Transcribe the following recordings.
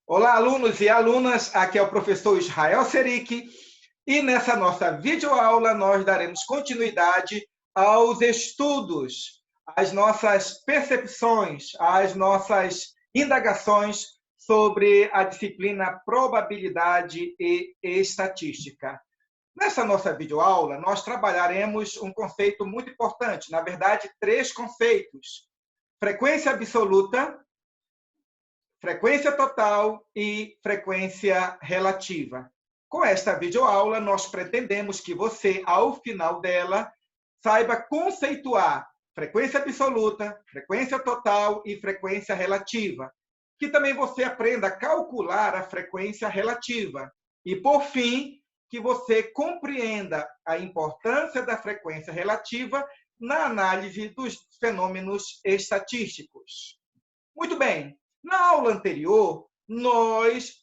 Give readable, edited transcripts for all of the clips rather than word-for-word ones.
Olá, alunos e alunas, aqui é o professor Israel Seric e nessa nossa videoaula nós daremos continuidade aos estudos, às nossas percepções, às nossas indagações sobre a disciplina Probabilidade e Estatística. Nessa nossa videoaula, nós trabalharemos um conceito muito importante, na verdade, três conceitos: frequência absoluta, frequência total e frequência relativa. Com esta videoaula, nós pretendemos que você, ao final dela, saiba conceituar frequência absoluta, frequência total e frequência relativa. Que também você aprenda a calcular a frequência relativa. E, por fim, que você compreenda a importância da frequência relativa na análise dos fenômenos estatísticos. Muito bem. Na aula anterior, nós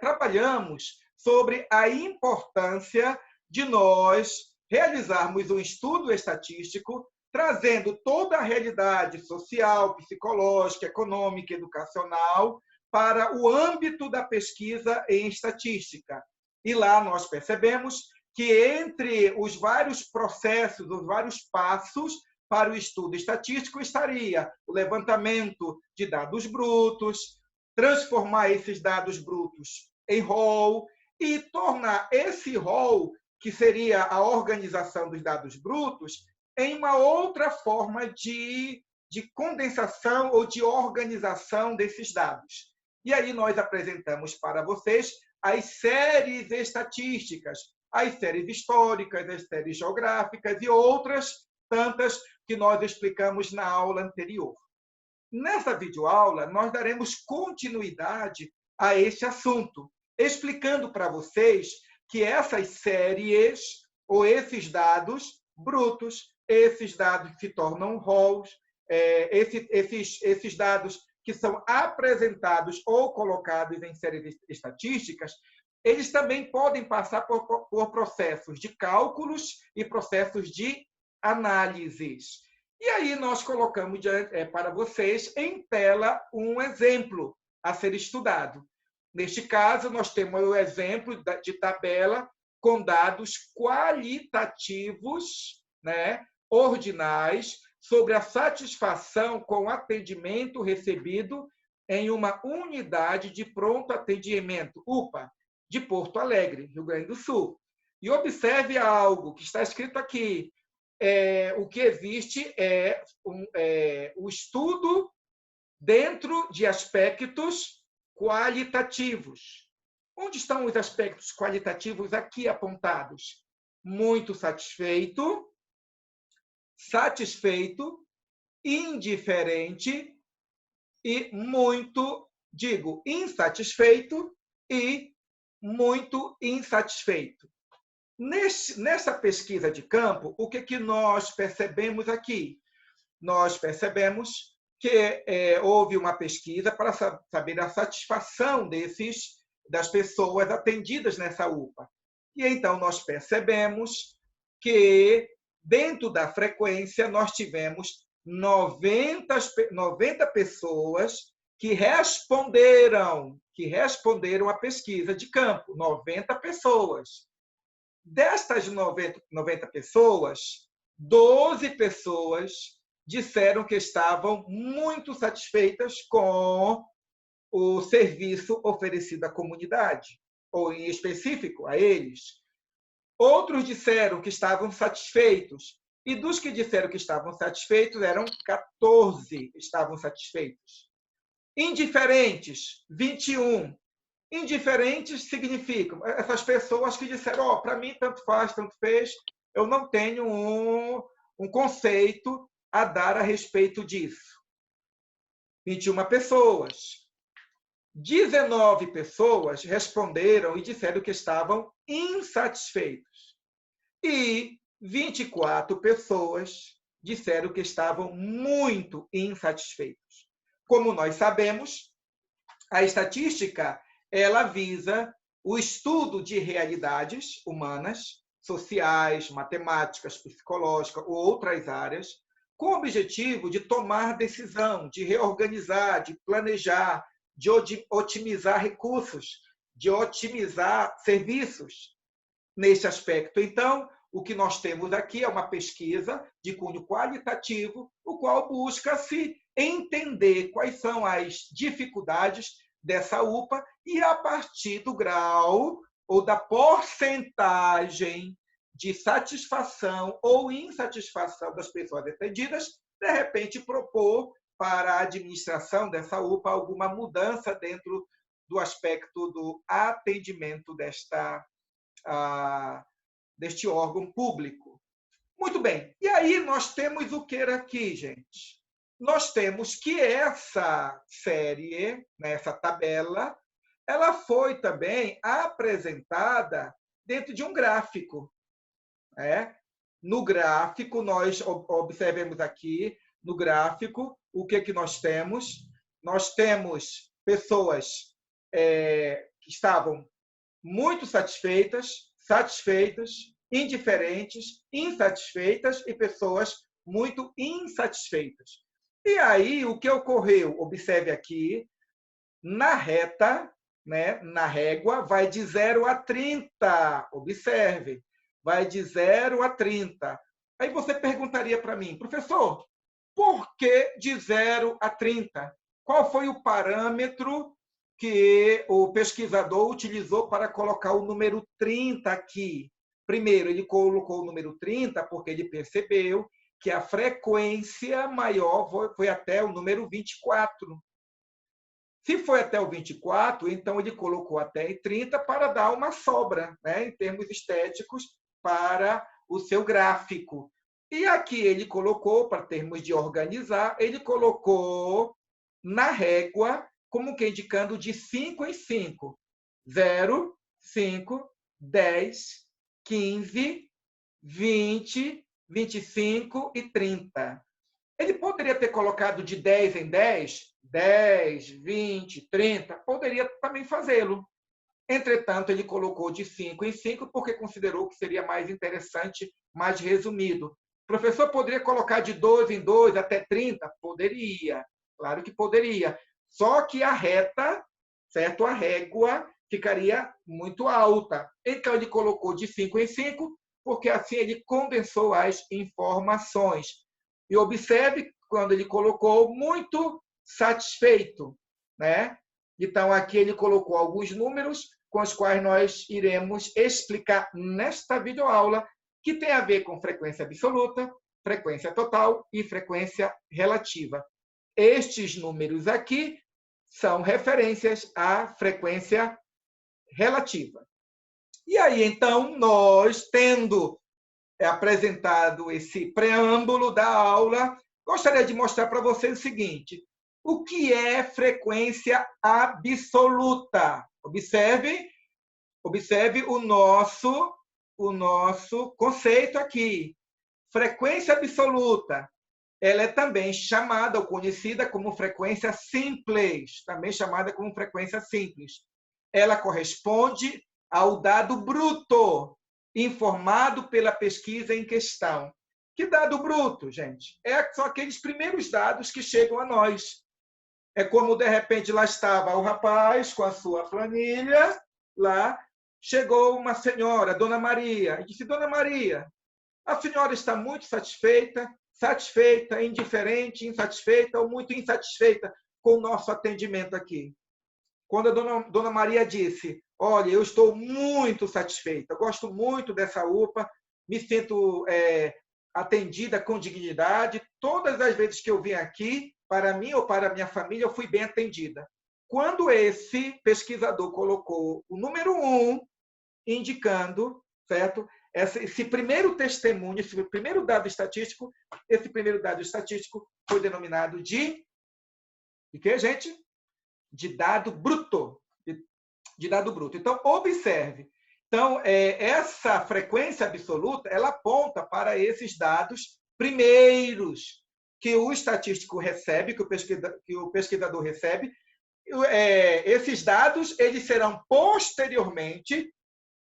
trabalhamos sobre a importância de nós realizarmos um estudo estatístico, trazendo toda a realidade social, psicológica, econômica, educacional para o âmbito da pesquisa em estatística. E lá nós percebemos que entre os vários processos, os vários passos para o estudo estatístico estaria o levantamento de dados brutos, transformar esses dados brutos em rol e tornar esse rol, que seria a organização dos dados brutos, em uma outra forma de condensação ou de organização desses dados. E aí nós apresentamos para vocês as séries estatísticas, as séries históricas, as séries geográficas e outras tantas que nós explicamos na aula anterior. Nessa videoaula, nós daremos continuidade a este assunto, explicando para vocês que essas séries ou esses dados brutos, esses dados que se tornam rows, esses dados que são apresentados ou colocados em séries estatísticas, eles também podem passar por processos de cálculos e processos de análises. E aí nós colocamos para vocês em tela um exemplo a ser estudado. Neste caso, nós temos o exemplo de tabela com dados qualitativos, ordinais, sobre a satisfação com o atendimento recebido em uma unidade de pronto atendimento, UPA, de Porto Alegre, Rio Grande do Sul. E observe algo que está escrito aqui. O que existe é o estudo dentro de aspectos qualitativos. Onde estão os aspectos qualitativos aqui apontados? Muito satisfeito, satisfeito, indiferente e muito, insatisfeito e muito insatisfeito. Nessa pesquisa de campo, o que nós percebemos aqui? Nós percebemos que houve uma pesquisa para saber a satisfação das pessoas atendidas nessa UPA. E então nós percebemos que, dentro da frequência, nós tivemos 90 pessoas que responderam à pesquisa de campo. 90 pessoas. Destas 90 pessoas, 12 pessoas disseram que estavam muito satisfeitas com o serviço oferecido à comunidade, ou em específico a eles. Outros disseram que estavam satisfeitos, e dos que disseram que estavam satisfeitos, eram 14 que estavam satisfeitos. Indiferentes, 21. Indiferentes significam essas pessoas que disseram: para mim, tanto faz, tanto fez, eu não tenho um conceito a dar a respeito disso. 21 pessoas. 19 pessoas responderam e disseram que estavam insatisfeitos. E 24 pessoas disseram que estavam muito insatisfeitos. Como nós sabemos, a estatística ela visa o estudo de realidades humanas, sociais, matemáticas, psicológicas ou outras áreas, com o objetivo de tomar decisão, de reorganizar, de planejar, de otimizar recursos, de otimizar serviços neste aspecto. Então, o que nós temos aqui é uma pesquisa de cunho qualitativo, o qual busca-se entender quais são as dificuldades dessa UPA e, a partir do grau ou da porcentagem de satisfação ou insatisfação das pessoas atendidas, de repente propor para a administração dessa UPA alguma mudança dentro do aspecto do atendimento deste órgão público. Muito bem. E aí nós temos o que aqui, gente? Nós temos que essa série, essa tabela, ela foi também apresentada dentro de um gráfico. No gráfico, nós observemos aqui, no gráfico, o que nós temos? Nós temos pessoas que estavam muito satisfeitas, indiferentes, insatisfeitas e pessoas muito insatisfeitas. E aí, o que ocorreu? Observe aqui, na reta, na régua, vai de 0 a 30. Observe, vai de 0 a 30. Aí você perguntaria para mim, professor, por que de 0 a 30? Qual foi o parâmetro que o pesquisador utilizou para colocar o número 30 aqui? Primeiro, ele colocou o número 30 porque ele percebeu que a frequência maior foi até o número 24. Se foi até o 24, então ele colocou até 30 para dar uma sobra, em termos estéticos, para o seu gráfico. E aqui ele colocou, para termos de organizar, ele colocou na régua, como que indicando de 5 em 5. 0, 5, 10, 15, 20, 25 e 30. Ele poderia ter colocado de 10 em 10, 10, 20, 30, poderia também fazê-lo. Entretanto, ele colocou de 5 em 5 porque considerou que seria mais interessante, mais resumido. O professor poderia colocar de 2 em 2 até 30? Poderia, claro que poderia. Só que a reta, certo? A régua ficaria muito alta. Então, ele colocou de 5 em 5, porque assim ele condensou as informações. E observe, quando ele colocou muito satisfeito, Então, aqui ele colocou alguns números com os quais nós iremos explicar nesta videoaula, que tem a ver com frequência absoluta, frequência total e frequência relativa. Estes números aqui são referências à frequência relativa. E aí, então, nós, tendo apresentado esse preâmbulo da aula, gostaria de mostrar para vocês o seguinte: o que é frequência absoluta? Observe o nosso conceito aqui. Frequência absoluta, ela é também chamada ou conhecida como frequência simples, também chamada como frequência simples. Ela corresponde ao dado bruto, informado pela pesquisa em questão. Que dado bruto, gente? São aqueles primeiros dados que chegam a nós. É como, de repente, lá estava o rapaz com a sua planilha, lá chegou uma senhora, Dona Maria, e disse: Dona Maria, a senhora está muito satisfeita, indiferente, insatisfeita ou muito insatisfeita com o nosso atendimento aqui? Quando a Dona Maria disse: olha, eu estou muito satisfeita, gosto muito dessa UPA, me sinto atendida com dignidade, todas as vezes que eu vim aqui, para mim ou para a minha família, eu fui bem atendida. Quando esse pesquisador colocou o número 1, indicando, certo? Esse primeiro testemunho, esse primeiro dado estatístico, foi denominado de quê, gente? De dado bruto. De dado bruto. Então, observe. Então, essa frequência absoluta, ela aponta para esses dados primeiros que o estatístico recebe, que o pesquisador recebe. Esses dados eles serão posteriormente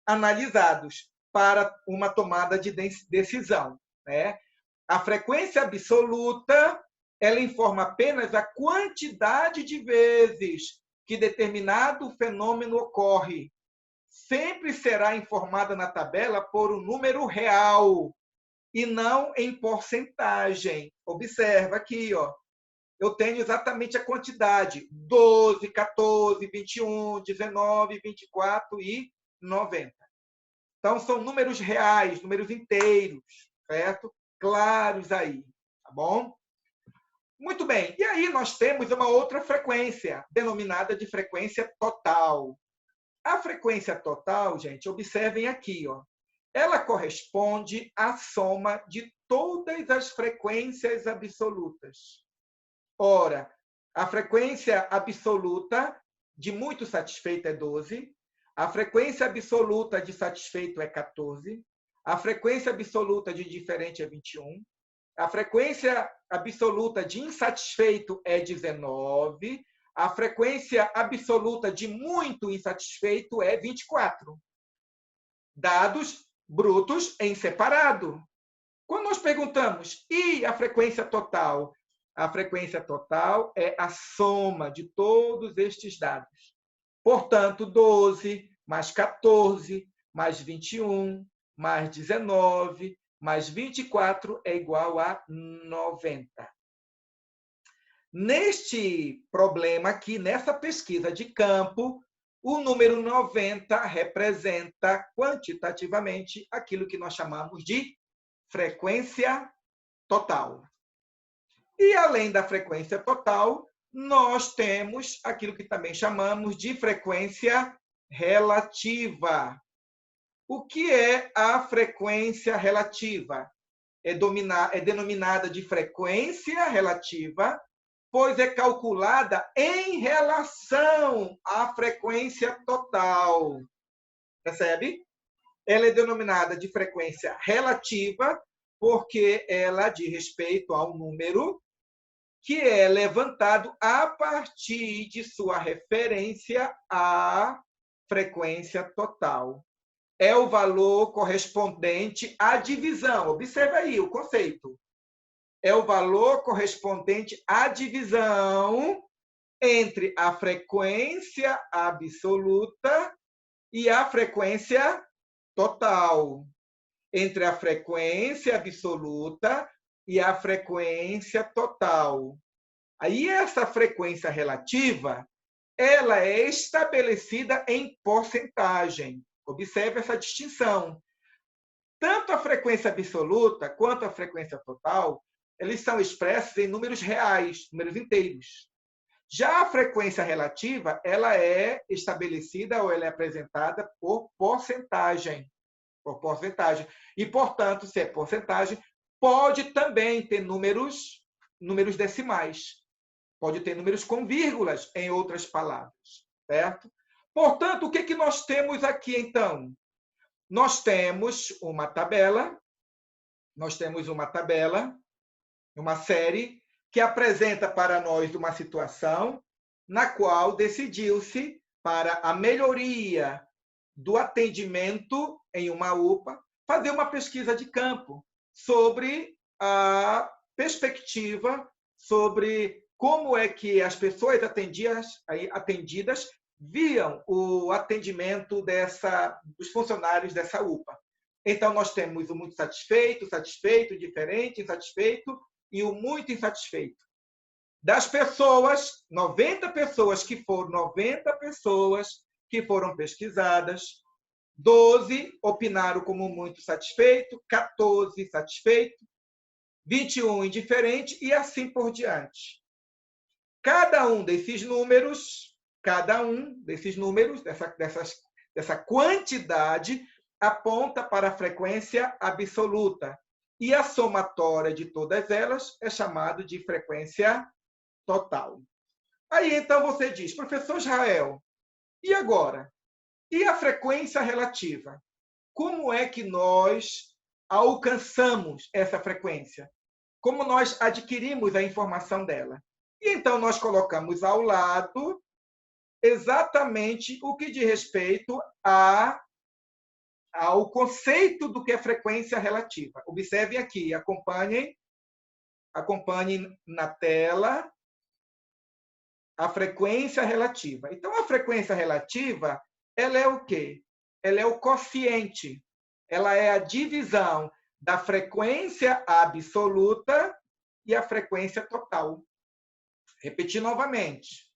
analisados para uma tomada de decisão. A frequência absoluta, ela informa apenas a quantidade de vezes que determinado fenômeno ocorre sempre será informada na tabela por um número real e não em porcentagem. Observa aqui, ó. Eu tenho exatamente a quantidade: 12, 14, 21, 19, 24 e 90. Então, são números reais, números inteiros, certo? Claros aí, tá bom? Muito bem. E aí nós temos uma outra frequência, denominada de frequência total. A frequência total, gente, observem aqui, ó. Ela corresponde à soma de todas as frequências absolutas. Ora, a frequência absoluta de muito satisfeito é 12, a frequência absoluta de satisfeito é 14, a frequência absoluta de indiferente é 21, a frequência absoluta de insatisfeito é 19, a frequência absoluta de muito insatisfeito é 24. Dados brutos em separado. Quando nós perguntamos, e a frequência total? A frequência total é a soma de todos estes dados. Portanto, 12 mais 14 mais 21 mais 19 mais 24 é igual a 90. Neste problema aqui, nessa pesquisa de campo, o número 90 representa quantitativamente aquilo que nós chamamos de frequência total. E além da frequência total, nós temos aquilo que também chamamos de frequência relativa. O que é a frequência relativa? É denominada de frequência relativa, pois é calculada em relação à frequência total. Percebe? Ela é denominada de frequência relativa, porque ela diz respeito ao número que é levantado a partir de sua referência à frequência total. É o valor correspondente à divisão. Observe aí o conceito. É o valor correspondente à divisão entre a frequência absoluta e a frequência total. Entre a frequência absoluta e a frequência total. Aí essa frequência relativa, ela é estabelecida em porcentagem. Observe essa distinção. Tanto a frequência absoluta quanto a frequência total, eles são expressos em números reais, números inteiros. Já a frequência relativa, ela é estabelecida ou ela é apresentada por porcentagem. Por porcentagem. E, portanto, se é porcentagem, pode também ter números decimais. Pode ter números com vírgulas, em outras palavras. Certo? Portanto, o que nós temos aqui, então? Nós temos uma tabela, uma série, que apresenta para nós uma situação na qual decidiu-se, para a melhoria do atendimento em uma UPA, fazer uma pesquisa de campo sobre a perspectiva, sobre como é que as pessoas atendidas viam o atendimento dos funcionários dessa UPA. Então, nós temos o muito satisfeito, satisfeito, diferente, insatisfeito e o muito insatisfeito. Das pessoas, 90 pessoas que foram pesquisadas, 12 opinaram como muito satisfeito, 14 satisfeito, 21 indiferente e assim por diante. Cada um desses números, dessa quantidade, aponta para a frequência absoluta. E a somatória de todas elas é chamada de frequência total. Aí, então, você diz, professor Israel, e agora? E a frequência relativa? Como é que nós alcançamos essa frequência? Como nós adquirimos a informação dela? E então nós colocamos ao lado exatamente o que diz respeito ao conceito do que é frequência relativa. Observem aqui, acompanhem na tela A frequência relativa. Então, a frequência relativa, ela é o quê? Ela é o quociente. Ela é a divisão da frequência absoluta e a frequência total. Repetir novamente.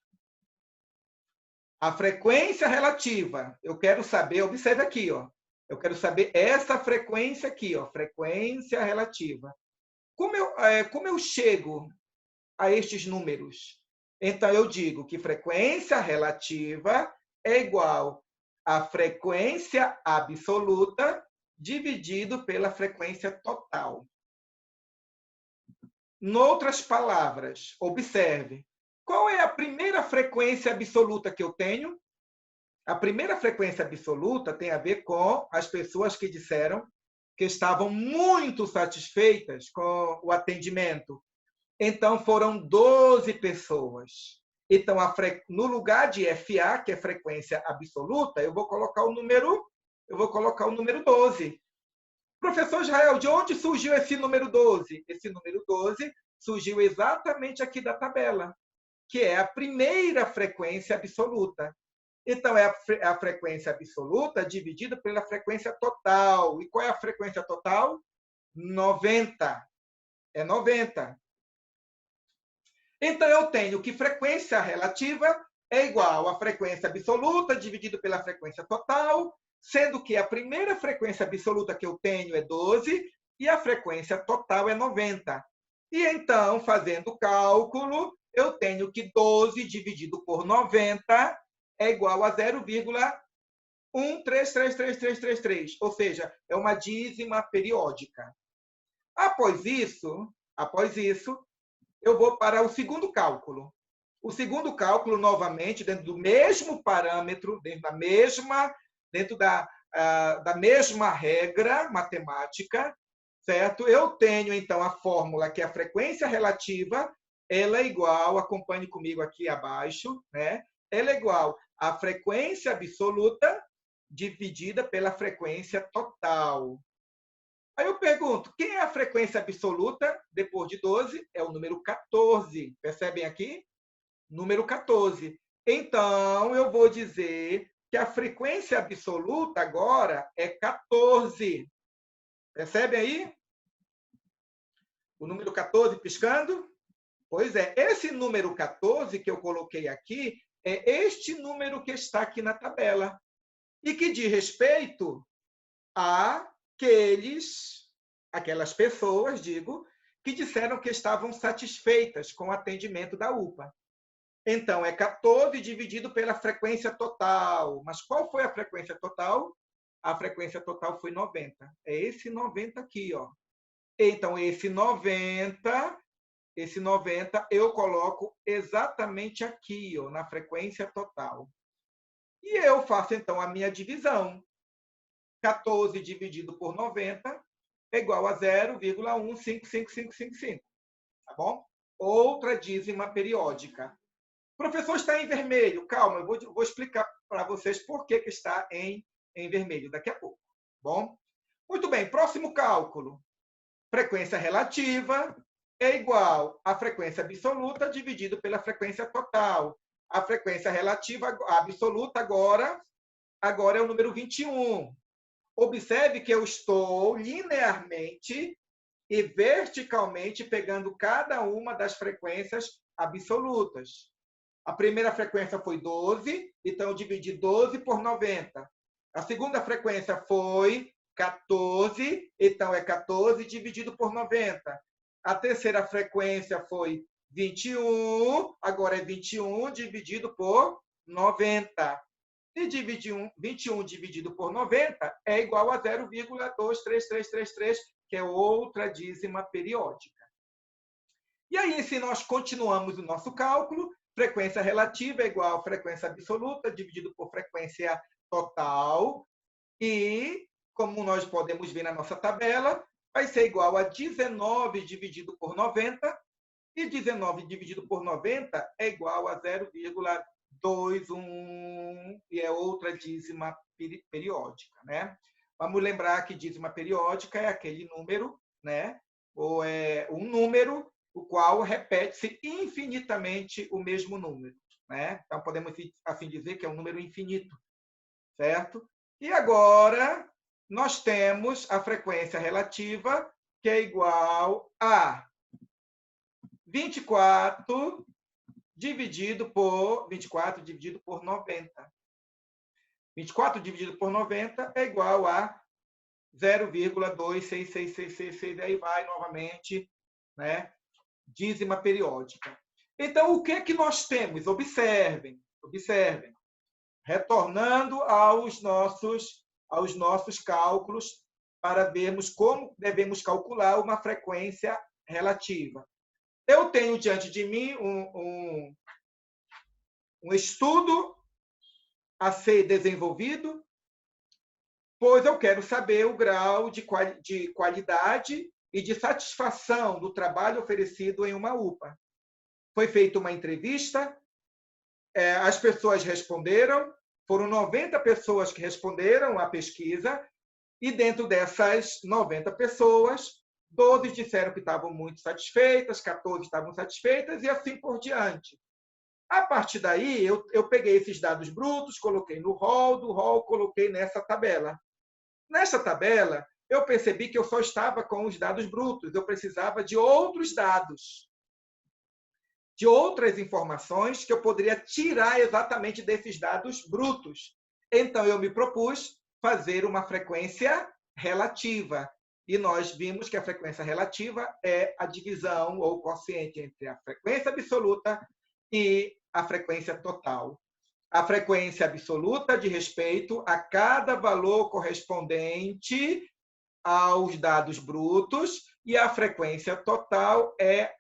A frequência relativa, eu quero saber, observe aqui, ó. Eu quero saber essa frequência aqui, ó, frequência relativa. Como eu chego a estes números? Então, eu digo que frequência relativa é igual à frequência absoluta dividido pela frequência total. Noutras palavras, observe, qual é a primeira frequência absoluta que eu tenho? A primeira frequência absoluta tem a ver com as pessoas que disseram que estavam muito satisfeitas com o atendimento. Então, foram 12 pessoas. Então, no lugar de FA, que é frequência absoluta, eu vou colocar o número 12. Professor Israel, de onde surgiu esse número 12? Esse número 12 surgiu exatamente aqui da tabela, que é a primeira frequência absoluta. Então, é a frequência absoluta dividida pela frequência total. E qual é a frequência total? 90. É 90. Então, eu tenho que frequência relativa é igual à frequência absoluta dividido pela frequência total, sendo que a primeira frequência absoluta que eu tenho é 12 e a frequência total é 90. E então, fazendo o cálculo, eu tenho que 12 dividido por 90 é igual a 0,133333, ou seja, é uma dízima periódica. Após isso, eu vou para o segundo cálculo. O segundo cálculo, novamente, dentro do mesmo parâmetro, dentro da mesma regra matemática, certo? Eu tenho, então, a fórmula que é a frequência relativa, ela é igual, acompanhe comigo aqui abaixo, né? Ela é igual à frequência absoluta dividida pela frequência total. Aí eu pergunto, quem é a frequência absoluta depois de 12? É o número 14. Percebem aqui? Número 14. Então, eu vou dizer que a frequência absoluta agora é 14. Percebem aí? O número 14 piscando? Pois é, esse número 14 que eu coloquei aqui é este número que está aqui na tabela. E que diz respeito aquelas pessoas, que disseram que estavam satisfeitas com o atendimento da UPA. Então, é 14 dividido pela frequência total. Mas qual foi a frequência total? A frequência total foi 90. É esse 90 aqui, ó. Então, esse 90 eu coloco exatamente aqui, ó, na frequência total. E eu faço, então, a minha divisão. 14 dividido por 90 é igual a 0,155555. Tá bom? Outra dízima periódica. O professor está em vermelho. Calma, eu vou explicar para vocês por que está em vermelho daqui a pouco. Bom? Muito bem, próximo cálculo. Frequência relativa é igual à frequência absoluta dividido pela frequência total. A frequência relativa absoluta agora é o número 21. Observe que eu estou linearmente e verticalmente pegando cada uma das frequências absolutas. A primeira frequência foi 12, então eu dividi 12 por 90. A segunda frequência foi 14, então é 14 dividido por 90. A terceira frequência foi 21, agora é 21 dividido por 90. E 21 dividido por 90 é igual a 0,23333, que é outra dízima periódica. E aí, se nós continuamos o nosso cálculo, frequência relativa é igual a frequência absoluta dividido por frequência total. E, como nós podemos ver na nossa tabela, vai ser igual a 19 dividido por 90. E 19 dividido por 90 é igual a 0,21, e é outra dízima periódica, né? Vamos lembrar que dízima periódica é aquele número, né? Ou é um número o qual repete-se infinitamente o mesmo número. né? Então, podemos assim dizer que é um número infinito, certo? E agora, nós temos a frequência relativa, que é igual a 24 dividido por 90. 24 dividido por 90 é igual a 0,26666, aí vai novamente, né? Dízima periódica. Então, o que é que nós temos? Observem. Retornando aos nossos cálculos para vermos como devemos calcular uma frequência relativa. Eu tenho diante de mim um estudo a ser desenvolvido, pois eu quero saber o grau de qualidade e de satisfação do trabalho oferecido em uma UPA. Foi feita uma entrevista, as pessoas responderam, foram 90 pessoas que responderam à pesquisa, e dentro dessas 90 pessoas, 12 disseram que estavam muito satisfeitas, 14 estavam satisfeitas, e assim por diante. A partir daí, eu peguei esses dados brutos, coloquei no rol, do rol coloquei nessa tabela. Nessa tabela, eu percebi que eu só estava com os dados brutos, eu precisava de outros dados, de outras informações que eu poderia tirar exatamente desses dados brutos. Então, eu me propus fazer uma frequência relativa. E nós vimos que a frequência relativa é a divisão ou quociente entre a frequência absoluta e a frequência total. A frequência absoluta de respeito a cada valor correspondente aos dados brutos, e a frequência total é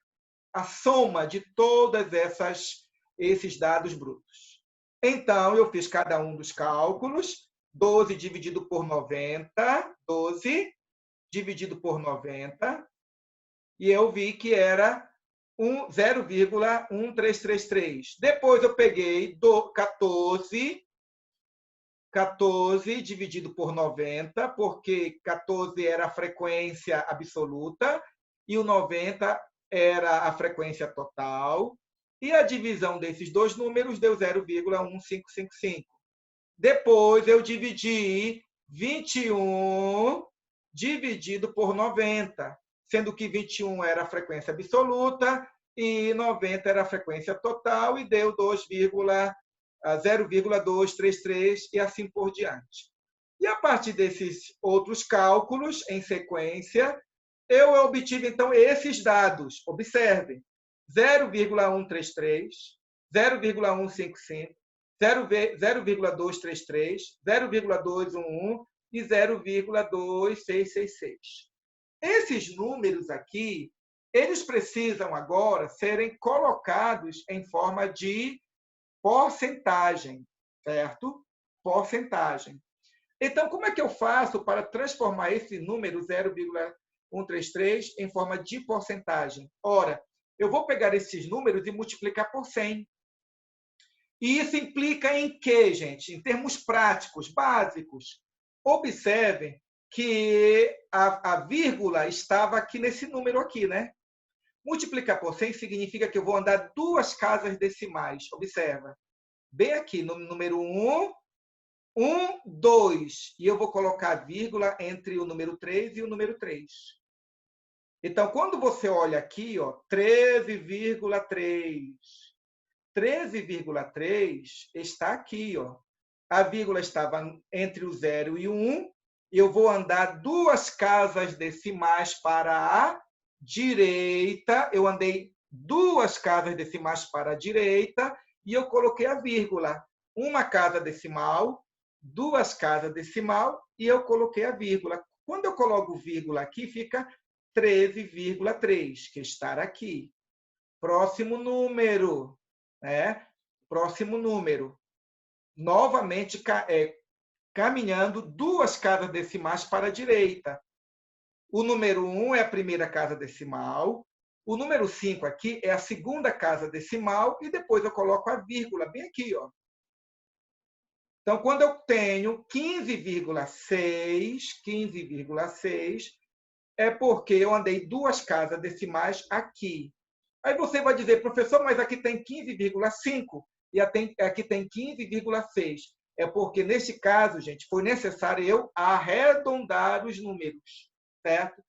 a soma de todos esses dados brutos. Então, eu fiz cada um dos cálculos, 12 dividido por 90, 12 dividido por 90, e eu vi que era 0,1333. Depois eu peguei 14 dividido por 90, porque 14 era a frequência absoluta e o 90 era a frequência total. E a divisão desses dois números deu 0,1555. Depois eu dividi 21 dividido por 90, sendo que 21 era a frequência absoluta e 90 era a frequência total, e deu 0,233 e assim por diante. E a partir desses outros cálculos, em sequência, eu obtive, então, esses dados. Observem: 0,133, 0,155, 0,233, 0,211 e 0,2666. Esses números aqui, eles precisam agora serem colocados em forma de porcentagem, certo? Porcentagem. Então, como é que eu faço para transformar esse número 0,133 em forma de porcentagem? Ora, eu vou pegar esses números e multiplicar por 100. E isso implica em quê, gente? Em termos práticos, básicos. Observem que a vírgula estava aqui nesse número aqui, né? Multiplicar por 100 significa que eu vou andar 2 casas decimais. Observa. Bem aqui, no número 1, 2. E eu vou colocar vírgula entre o número 3 e o número 3. Então, quando você olha aqui, 13,3. 13,3 está aqui. A vírgula estava entre o 0 e o 1. Eu vou andar 2 casas decimais para a direita. Eu andei 2 casas decimais para a direita e eu coloquei a vírgula. 1 casa decimal, 2 casas decimal e eu coloquei a vírgula. Quando eu coloco vírgula aqui, fica 13,3, que está aqui. Próximo número. Próximo número. Novamente, caminhando 2 casas decimais para a direita. O número 1 é a primeira casa decimal. O número 5 aqui é a segunda casa decimal. E depois eu coloco a vírgula bem aqui. Então, quando eu tenho 15,6, é porque eu andei 2 casas decimais aqui. Aí você vai dizer, professor, mas aqui tem 15,5. e aqui tem 15,6. É porque, nesse caso, gente, foi necessário eu arredondar os números, certo?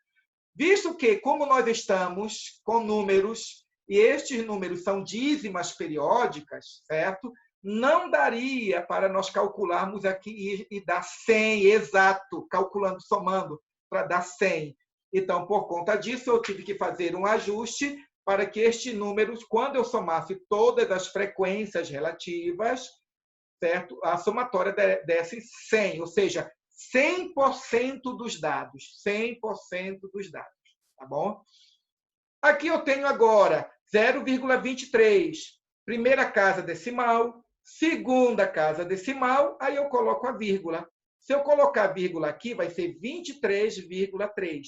Visto que, como nós estamos com números, e estes números são dízimas periódicas, certo? Não daria para nós calcularmos aqui e dar 100 exato, calculando, somando, para dar 100. Então, por conta disso, eu tive que fazer um ajuste para que estes números, quando eu somasse todas as frequências relativas, certo? A somatória desse 100, ou seja, 100% dos dados. 100% dos dados, tá bom? Aqui eu tenho agora 0,23, primeira casa decimal, segunda casa decimal, aí eu coloco a vírgula. Se eu colocar a vírgula aqui, vai ser 23,3,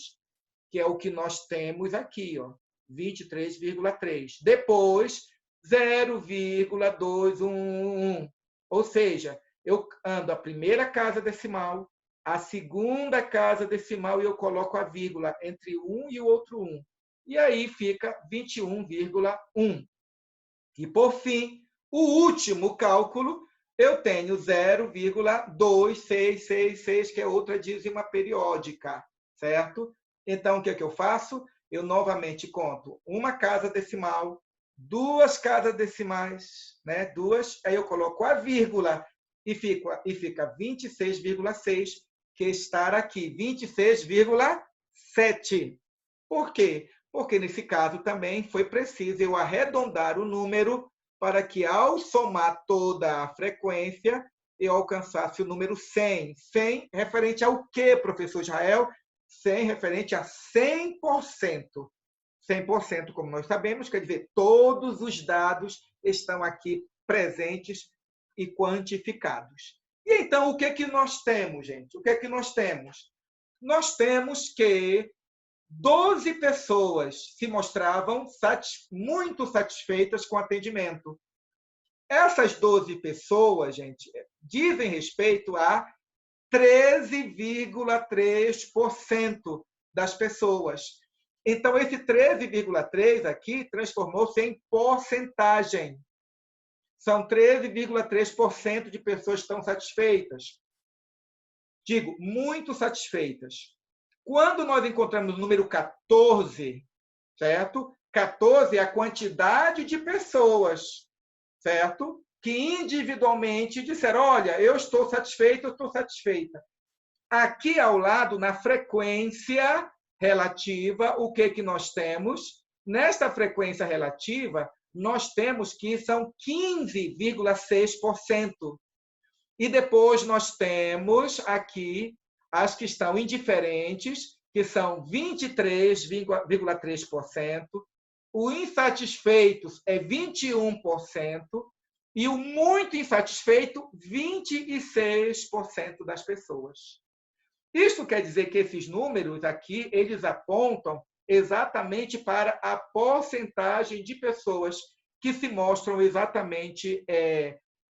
que é o que nós temos aqui, ó, 23,3. Depois, 0,211. Ou seja, eu ando a primeira casa decimal, a segunda casa decimal e eu coloco a vírgula entre um e o outro 1. E aí fica 21,1. E, por fim, o último cálculo, eu tenho 0,2666, que é outra dízima periódica, certo? Então, o que é que eu faço? Eu novamente conto uma casa decimal, duas casas decimais, né? Duas, aí eu coloco a vírgula e fica 26,6, que está aqui, 26,7. Por quê? Porque, nesse caso, também foi preciso eu arredondar o número para que, ao somar toda a frequência, eu alcançasse o número 100. 100 referente ao quê, professor Israel? 100 referente a 100%. 100%, como nós sabemos, quer dizer, todos os dados estão aqui presentes e quantificados. E então, o que é que nós temos, gente? O que é que nós temos? Nós temos que 12 pessoas se mostravam muito satisfeitas com o atendimento. Essas 12 pessoas, gente, dizem respeito a 13,3% das pessoas. Então, esse 13,3% aqui transformou-se em porcentagem. São 13,3% de pessoas que estão satisfeitas. Digo, muito satisfeitas. Quando nós encontramos o número 14, certo? 14 é a quantidade de pessoas, certo? Que individualmente disseram, olha, eu estou satisfeito, eu estou satisfeita. Aqui ao lado, na frequência relativa, o que nós temos? Nesta frequência relativa, nós temos que são 15,6%. E depois nós temos aqui as que estão indiferentes, que são 23,3%, o insatisfeitos é 21%, e o muito insatisfeito, 26% das pessoas. Isso quer dizer que esses números aqui, eles apontam exatamente para a porcentagem de pessoas que se mostram exatamente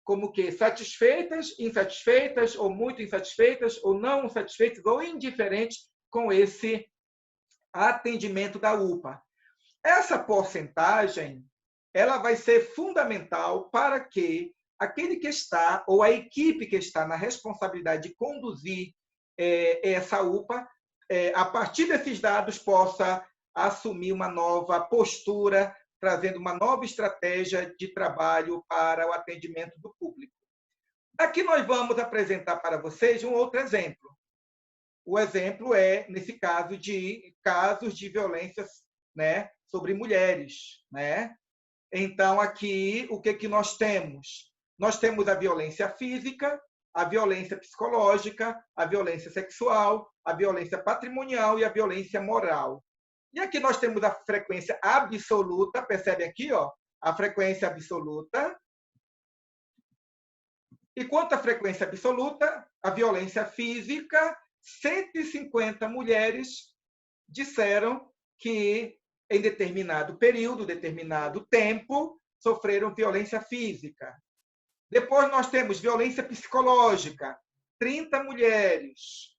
como que satisfeitas, insatisfeitas, ou muito insatisfeitas, ou não satisfeitas, ou indiferentes com esse atendimento da UPA. Essa porcentagem, ela vai ser fundamental para que aquele que está, ou a equipe que está na responsabilidade de conduzir essa UPA, a partir desses dados, possa assumir uma nova postura, trazendo uma nova estratégia de trabalho para o atendimento do público. Aqui nós vamos apresentar para vocês um outro exemplo. O exemplo é, nesse caso, de casos de violência, né, sobre mulheres, né? Então, aqui, o que nós temos? Nós temos a violência física, a violência psicológica, a violência sexual, a violência patrimonial e a violência moral. E aqui nós temos a frequência absoluta, percebe aqui, ó, a frequência absoluta. E quanto à frequência absoluta, a violência física, 150 mulheres disseram que em determinado período, determinado tempo, sofreram violência física. Depois nós temos violência psicológica, 30 mulheres.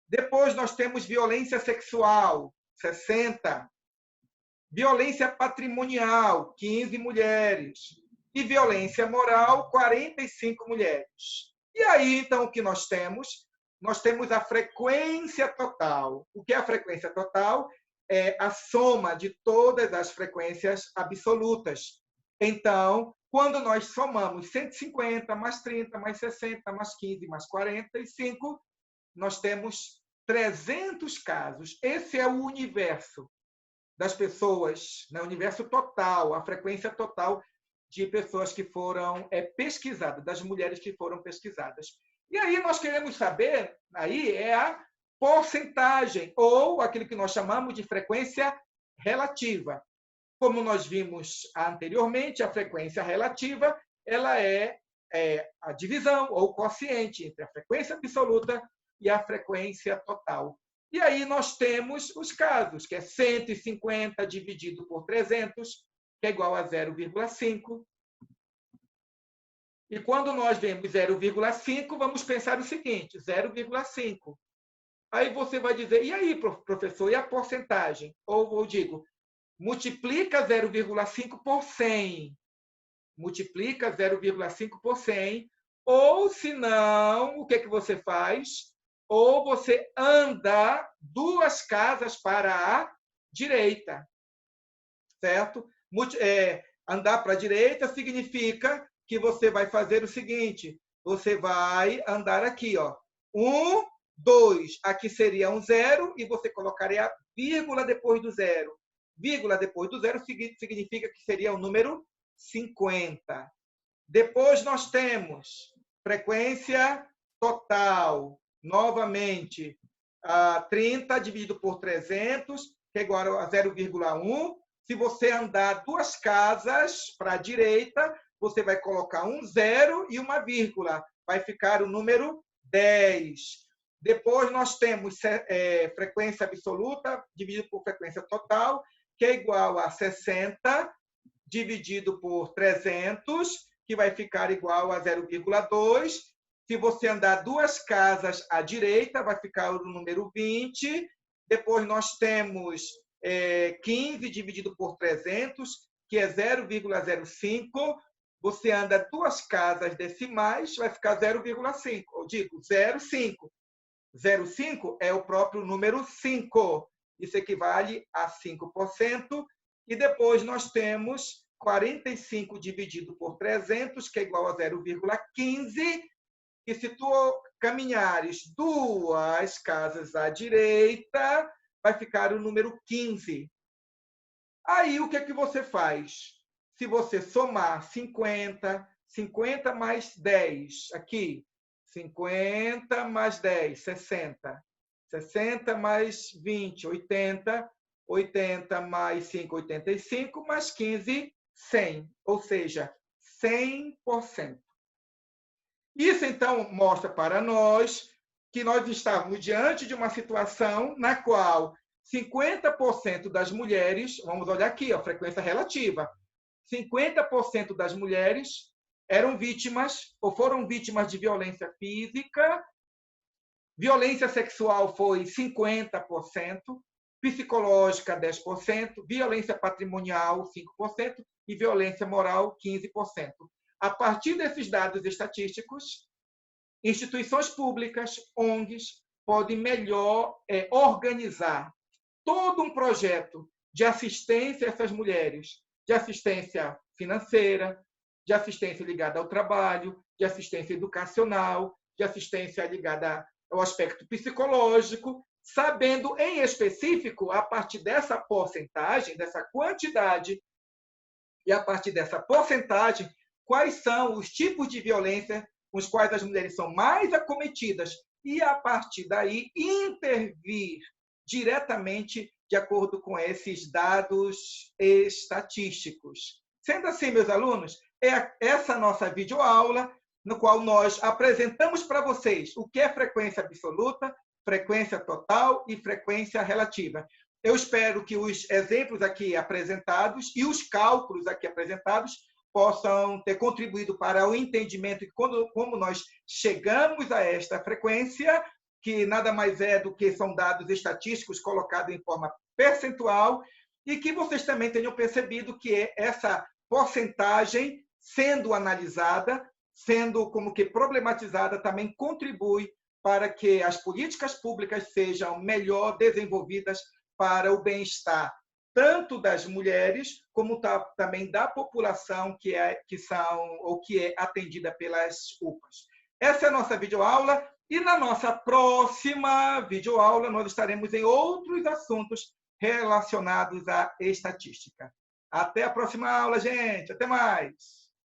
Depois nós temos violência sexual, 60. Violência patrimonial, 15 mulheres. e violência moral, 45 mulheres. E aí, então, o que nós temos? Nós temos a frequência total. O que é a frequência total? É a soma de todas as frequências absolutas. Então, quando nós somamos 150, mais 30, mais 60, mais 15, mais 45, nós temos 300 casos. Esse é o universo das pessoas, né? O universo total, a frequência total de pessoas que foram pesquisadas, das mulheres que foram pesquisadas. E aí nós queremos saber, aí é a porcentagem, ou aquilo que nós chamamos de frequência relativa. Como nós vimos anteriormente, a frequência relativa ela é a divisão ou quociente entre a frequência absoluta e a frequência total. E aí nós temos os casos, que é 150 dividido por 300, que é igual a 0,5. E quando nós vemos 0,5, vamos pensar o seguinte, 0,5. Aí você vai dizer, e aí, professor, e a porcentagem? Ou eu digo, multiplica 0,5 por 100. Multiplica 0,5 por 100. Ou, se não, o que você faz? Ou você anda 2 casas para a direita. Certo? Andar para a direita significa que você vai fazer o seguinte, você vai andar aqui, ó, 1, 2, aqui seria um 0, e você colocaria a vírgula depois do 0. Vírgula depois do 0 significa que seria o número 50. Depois nós temos frequência total, novamente, 30 dividido por 300, que é igual a 0,1. Se você andar 2 casas para a direita, você vai colocar um 0 e uma vírgula. Vai ficar o número 10. Depois nós temos frequência absoluta dividido por frequência total, que é igual a 60 dividido por 300, que vai ficar igual a 0,2. Se você andar 2 casas à direita, vai ficar o número 20. Depois nós temos 15 dividido por 300, que é 0,05. Você anda 2 casas decimais, vai ficar 0,5. Eu digo 0,5. 0,5 é o próprio número 5. Isso equivale a 5%. E depois nós temos 45 dividido por 300, que é igual a 0,15. E se tu caminhares 2 casas à direita, vai ficar o número 15. Aí, o que é que você faz? Se você somar 50, 50 mais 10, aqui, 50 mais 10, 60. 60 mais 20, 80. 80 mais 5, 85, mais 15, 100. Ou seja, 100%. Isso, então, mostra para nós que nós estávamos diante de uma situação na qual 50% das mulheres, vamos olhar aqui, a frequência relativa, 50% das mulheres eram vítimas ou foram vítimas de violência física, violência sexual foi 50%, psicológica 10%, violência patrimonial 5% e violência moral 15%. A partir desses dados estatísticos, instituições públicas, ONGs, podem melhor organizar todo um projeto de assistência a essas mulheres, de assistência financeira, de assistência ligada ao trabalho, de assistência educacional, de assistência ligada ao aspecto psicológico, sabendo em específico, a partir dessa porcentagem, dessa quantidade, e a partir dessa porcentagem, quais são os tipos de violência com os quais as mulheres são mais acometidas e, a partir daí, intervir diretamente de acordo com esses dados estatísticos. Sendo assim, meus alunos, é essa nossa videoaula, no qual nós apresentamos para vocês o que é frequência absoluta, frequência total e frequência relativa. Eu espero que os exemplos aqui apresentados e os cálculos aqui apresentados possam ter contribuído para o entendimento de como nós chegamos a esta frequência, que nada mais é do que são dados estatísticos colocados em forma percentual, e que vocês também tenham percebido que essa porcentagem sendo analisada, sendo como que problematizada, também contribui para que as políticas públicas sejam melhor desenvolvidas para o bem-estar tanto das mulheres como também da população que é atendida pelas UPAs. Essa é a nossa videoaula e na nossa próxima videoaula nós estaremos em outros assuntos relacionados à estatística. Até a próxima aula, gente. Até mais.